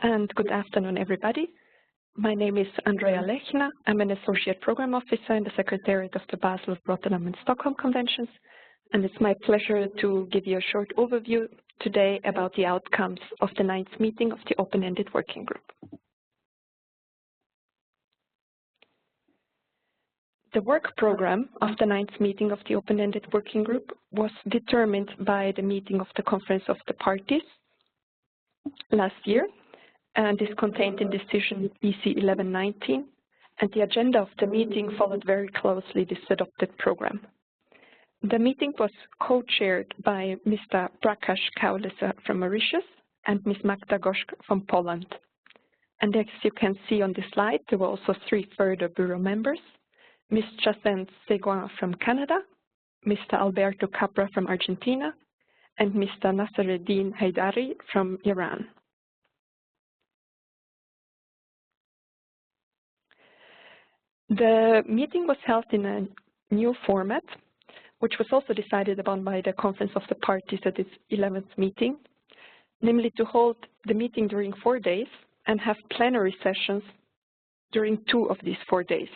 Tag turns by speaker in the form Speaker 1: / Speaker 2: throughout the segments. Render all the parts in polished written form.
Speaker 1: And good afternoon, everybody. My name is Andrea Lechner. I'm an Associate Program Officer in the Secretariat of the Basel, Rotterdam, and Stockholm Conventions. And it's my pleasure to give you a short overview today about the outcomes of the 9th meeting of the Open-Ended Working Group. The work program of the 9th meeting of the Open-Ended Working Group was determined by the meeting of the Conference of the Parties last year, and is contained in decision BC OEWG9, and the agenda of the meeting followed very closely this adopted program. The meeting was co-chaired by Mr. Prakash Kaulesa from Mauritius and Ms. Magda Goszk from Poland. And as you can see on the slide, there were also 3 further bureau members: Ms. Jacinthe Seguin from Canada, Mr. Alberto Capra from Argentina, and Mr. Nassereddin Haidari from Iran. The meeting was held in a new format, which was also decided upon by the Conference of the Parties at its 11th meeting, namely to hold the meeting during 4 days and have plenary sessions during 2 of these 4 days.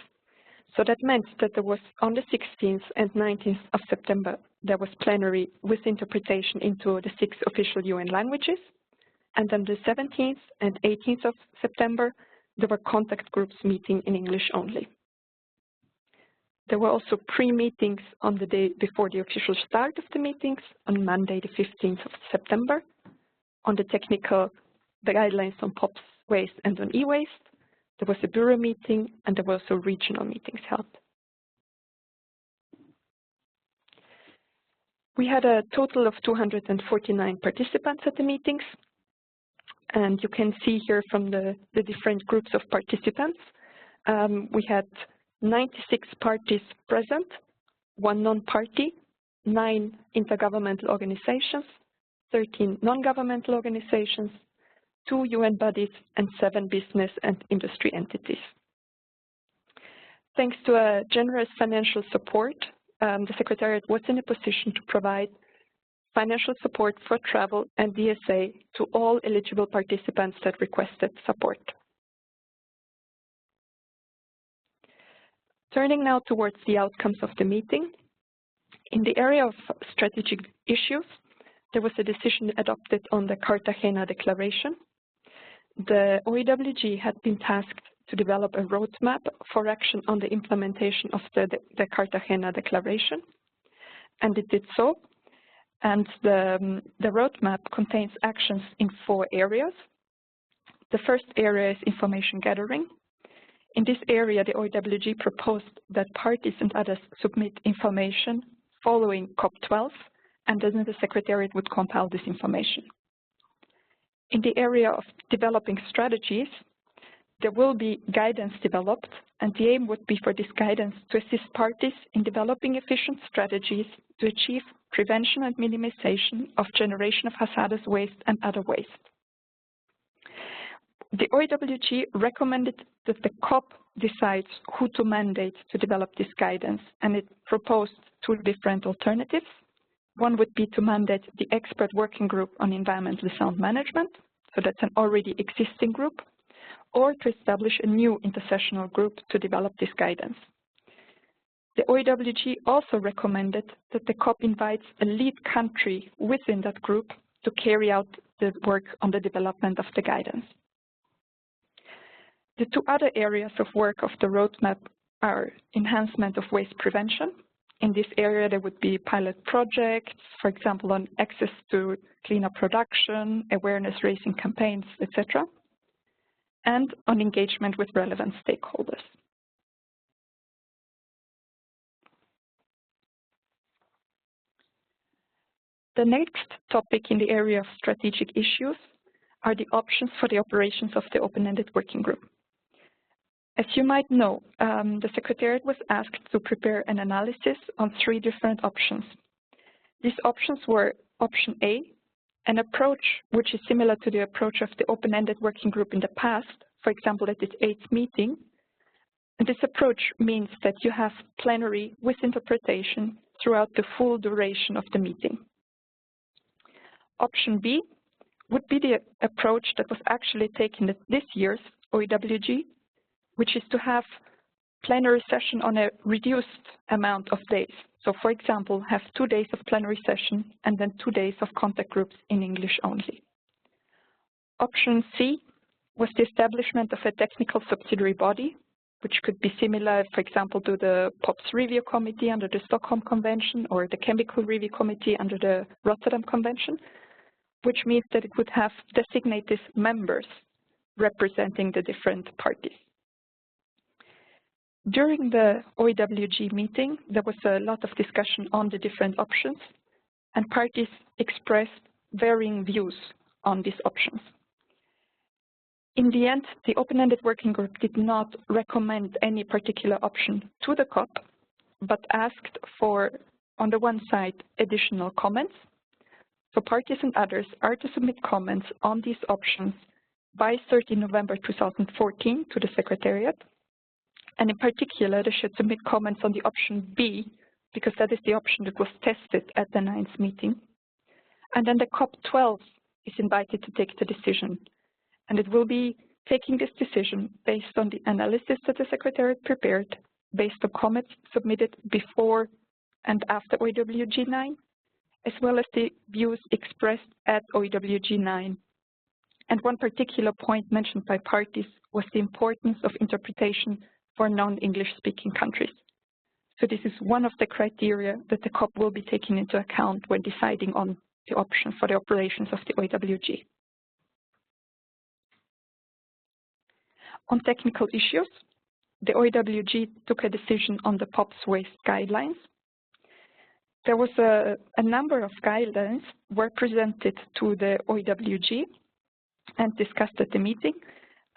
Speaker 1: So that meant that there was, on the 16th and 19th of September, there was plenary with interpretation into the 6 official UN languages, and on the 17th and 18th of September, there were contact groups meeting in English only. There were also pre-meetings on the day before the official start of the meetings, on Monday the 15th of September, on the guidelines on POPs waste and on e-waste. There was a bureau meeting, and there were also regional meetings held. We had a total of 249 participants at the meetings, and you can see here from the different groups of participants. We had 96 parties present, 1 non-party, 9 intergovernmental organizations, 13 non-governmental organizations, 2 UN bodies, and 7 business and industry entities. Thanks to a generous financial support, the Secretariat was in a position to provide financial support for travel and DSA to all eligible participants that requested support. Turning now towards the outcomes of the meeting, in the area of strategic issues, there was a decision adopted on the Cartagena Declaration. The OEWG had been tasked to develop a roadmap for action on the implementation of the Cartagena Declaration, and it did so. And the roadmap contains actions in 4 areas. The first area is information gathering. In this area, the OEWG proposed that parties and others submit information following COP12, and then the Secretariat would compile this information. In the area of developing strategies, there will be guidance developed, and the aim would be for this guidance to assist parties in developing efficient strategies to achieve prevention and minimization of generation of hazardous waste and other waste. The OEWG recommended that the COP decides who to mandate to develop this guidance, and it proposed 2 different alternatives. One would be to mandate the Expert Working Group on Environmentally Sound Management, so that's an already existing group, or to establish a new intersessional group to develop this guidance. The OEWG also recommended that the COP invites a lead country within that group to carry out the work on the development of the guidance. The 2 other areas of work of the roadmap are enhancement of waste prevention. In this area, there would be pilot projects, for example, on access to cleaner production, awareness raising campaigns, etc., and on engagement with relevant stakeholders. The next topic in the area of strategic issues are the options for the operations of the Open-Ended Working Group. As you might know, the Secretariat was asked to prepare an analysis on 3 different options. These options were option A, an approach which is similar to the approach of the Open-Ended Working Group in the past, for example, at its 8th meeting. And this approach means that you have plenary with interpretation throughout the full duration of the meeting. Option B would be the approach that was actually taken at this year's OEWG, which is to have plenary session on a reduced amount of days. So for example, have 2 days of plenary session and then 2 days of contact groups in English only. Option C was the establishment of a technical subsidiary body, which could be similar, for example, to the POPs Review Committee under the Stockholm Convention or the Chemical Review Committee under the Rotterdam Convention, which means that it would have designated members representing the different parties. During the OEWG meeting, there was a lot of discussion on the different options, and parties expressed varying views on these options. In the end, the open-ended working group did not recommend any particular option to the COP, but asked for, on the one side, additional comments. So parties and others are to submit comments on these options by 30 November 2014 to the Secretariat. And in particular, they should submit comments on the option B, because that is the option that was tested at the 9th meeting. And then the COP12 is invited to take the decision. And it will be taking this decision based on the analysis that the Secretariat prepared, based on comments submitted before and after OEWG9, as well as the views expressed at OEWG9. And one particular point mentioned by parties was the importance of interpretation for non-English speaking countries. So this is one of the criteria that the COP will be taking into account when deciding on the option for the operations of the OEWG. On technical issues, the OEWG took a decision on the POPs waste guidelines. There was a number of guidelines were presented to the OEWG and discussed at the meeting,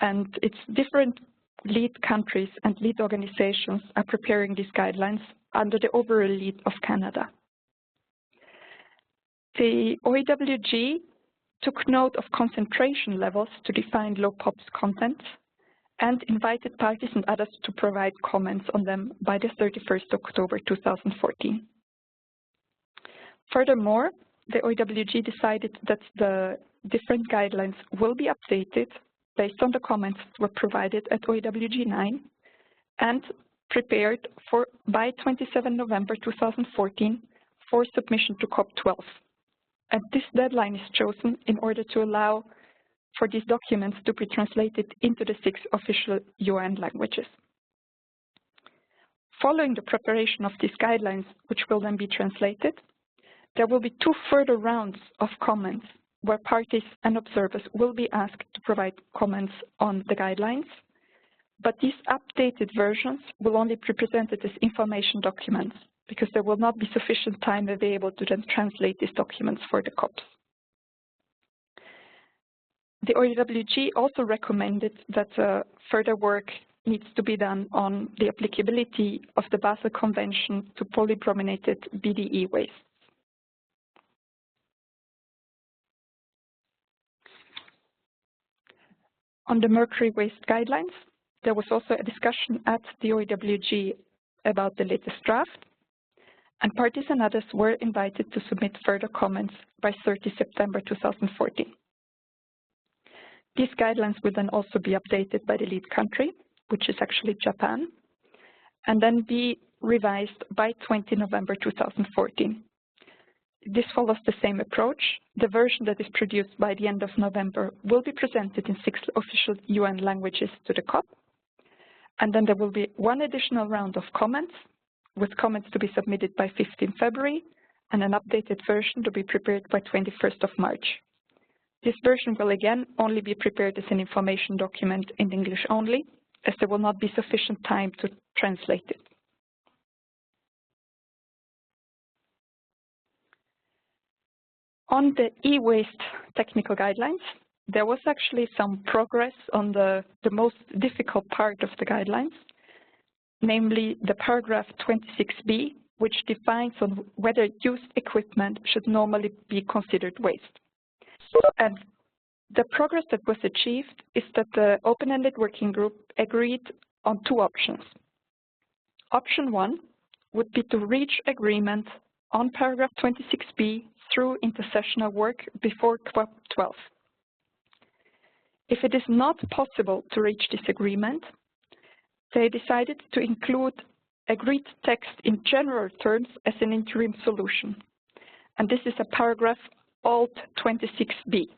Speaker 1: and its different lead countries and lead organizations are preparing these guidelines under the overall lead of Canada. The OEWG took note of concentration levels to define low POPs content and invited parties and others to provide comments on them by the 31st October 2014. Furthermore, the OEWG decided that the different guidelines will be updated based on the comments that were provided at OEWG9 and prepared for by 27 November 2014 for submission to COP12. And this deadline is chosen in order to allow for these documents to be translated into the 6 official UN languages. Following the preparation of these guidelines, which will then be translated, there will be 2 further rounds of comments where parties and observers will be asked to provide comments on the guidelines, but these updated versions will only be presented as information documents because there will not be sufficient time available to then translate these documents for the COPs. The OEWG also recommended that further work needs to be done on the applicability of the Basel Convention to polybrominated BDE wastes. On the mercury waste guidelines, there was also a discussion at the OEWG about the latest draft, and parties and others were invited to submit further comments by 30 September 2014. These guidelines will then also be updated by the lead country, which is actually Japan, and then be revised by 20 November 2014. This follows the same approach. The version that is produced by the end of November will be presented in 6 official UN languages to the COP, and then there will be 1 additional round of comments, with comments to be submitted by 15 February, and an updated version to be prepared by 21st of March. This version will again only be prepared as an information document in English only, as there will not be sufficient time to translate it. On the e-waste technical guidelines, there was actually some progress on the most difficult part of the guidelines, namely the paragraph 26b, which defines on whether used equipment should normally be considered waste. And the progress that was achieved is that the open-ended working group agreed on 2 options. Option 1 would be to reach agreement on paragraph 26b through intersessional work before COP12. If it is not possible to reach this agreement, they decided to include agreed text in general terms as an interim solution. And this is a paragraph Alt 26b.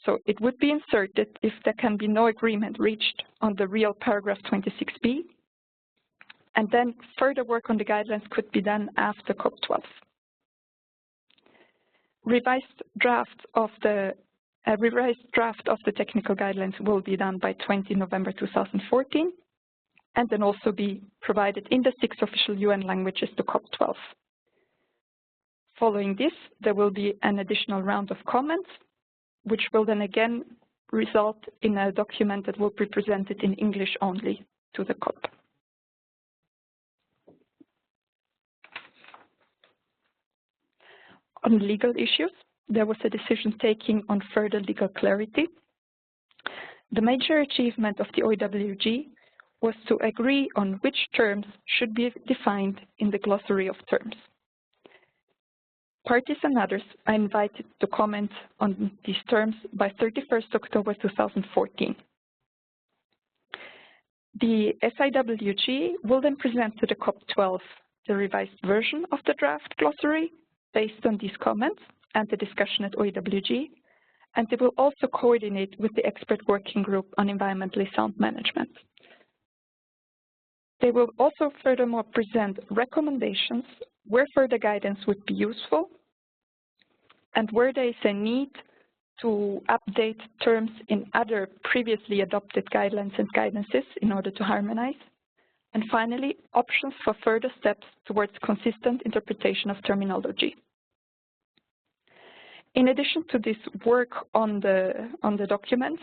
Speaker 1: So it would be inserted if there can be no agreement reached on the real paragraph 26b. And then further work on the guidelines could be done after COP12. A revised draft of the technical guidelines will be done by 20 November 2014, and then also be provided in the 6 official UN languages to COP12. Following this, there will be an additional round of comments, which will then again result in a document that will be presented in English only to the COP. On legal issues, there was a decision taken on further legal clarity. The major achievement of the OEWG was to agree on which terms should be defined in the glossary of terms. Parties and others are invited to comment on these terms by 31st October 2014. The SIWG will then present to the COP12 the revised version of the draft glossary based on these comments and the discussion at OEWG, and they will also coordinate with the expert working group on environmentally sound management. They will also furthermore present recommendations where further guidance would be useful and where there is a need to update terms in other previously adopted guidelines and guidances in order to harmonize. And finally, options for further steps towards consistent interpretation of terminology. In addition to this work on the documents,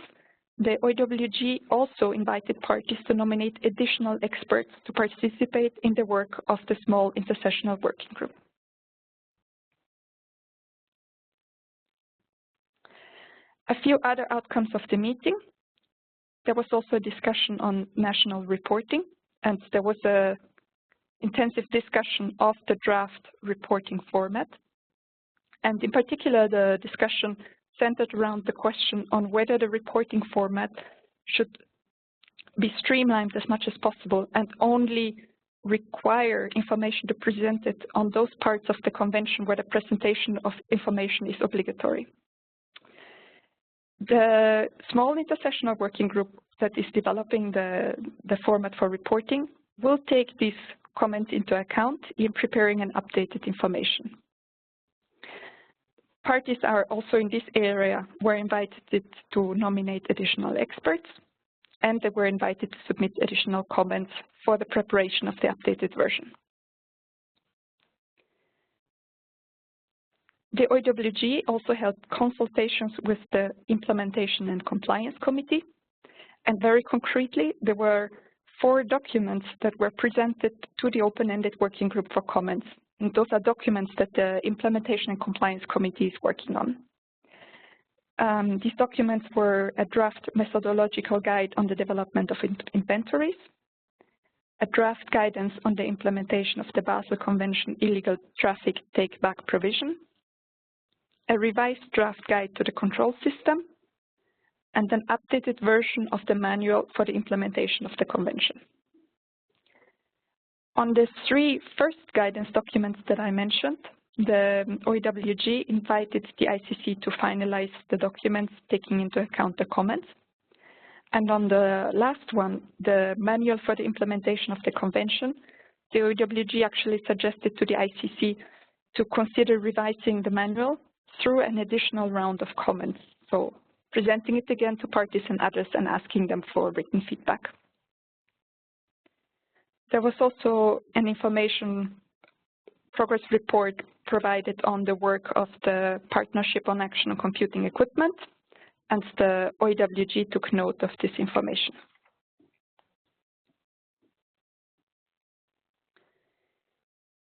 Speaker 1: the OEWG also invited parties to nominate additional experts to participate in the work of the small intersessional working group. A few other outcomes of the meeting. There was also a discussion on national reporting, and there was an intensive discussion of the draft reporting format. And in particular, the discussion centered around the question on whether the reporting format should be streamlined as much as possible and only require information to be presented on those parts of the convention where the presentation of information is obligatory. The small intersessional working group that is developing the format for reporting will take these comments into account in preparing an updated information. Parties are also in this area were invited to nominate additional experts, and they were invited to submit additional comments for the preparation of the updated version. The OEWG also held consultations with the Implementation and Compliance Committee, and very concretely, there were 4 documents that were presented to the open-ended working group for comments. And those are documents that the Implementation and Compliance Committee is working on. These documents were a draft methodological guide on the development of inventories, a draft guidance on the implementation of the Basel Convention illegal traffic take-back provision, a revised draft guide to the control system, and an updated version of the manual for the implementation of the convention. On the 3 first guidance documents that I mentioned, the OEWG invited the ICC to finalize the documents taking into account the comments. And on the last one, the manual for the implementation of the convention, the OEWG actually suggested to the ICC to consider revising the manual through an additional round of comments. So presenting it again to parties and others and asking them for written feedback. There was also an information progress report provided on the work of the Partnership on Action on Computing Equipment, and the OEWG took note of this information.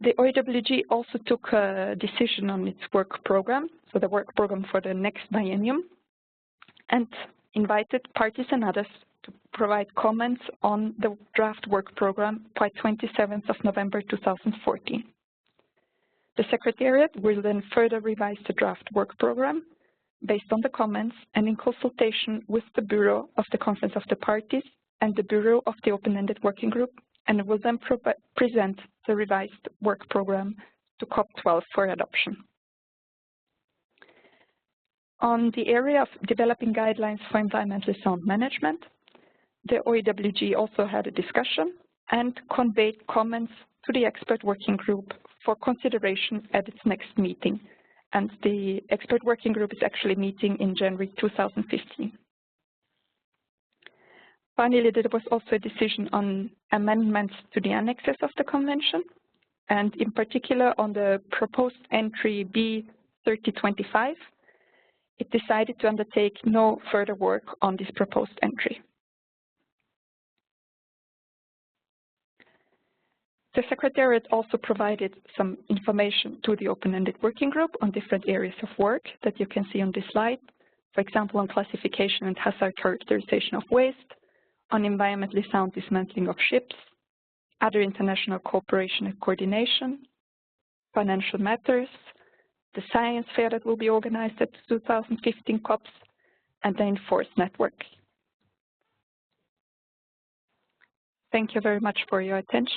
Speaker 1: The OEWG also took a decision on its work program, so the work program for the next biennium, and invited parties and others to provide comments on the draft work program by 27th of November 2014. The Secretariat will then further revise the draft work program based on the comments and in consultation with the Bureau of the Conference of the Parties and the Bureau of the Open-Ended Working Group, and will then present the revised work program to COP12 for adoption. On the area of developing guidelines for environmentally sound management, the OEWG also had a discussion and conveyed comments to the expert working group for consideration at its next meeting. And the expert working group is actually meeting in January 2015. Finally, there was also a decision on amendments to the annexes of the convention, and in particular on the proposed entry B3025, it decided to undertake no further work on this proposed entry. The Secretariat also provided some information to the Open-Ended Working Group on different areas of work that you can see on this slide, for example, on classification and hazard characterization of waste, on environmentally sound dismantling of ships, other international cooperation and coordination, financial matters, the science fair that will be organized at the 2015 COPs, and the enforced network. Thank you very much for your attention.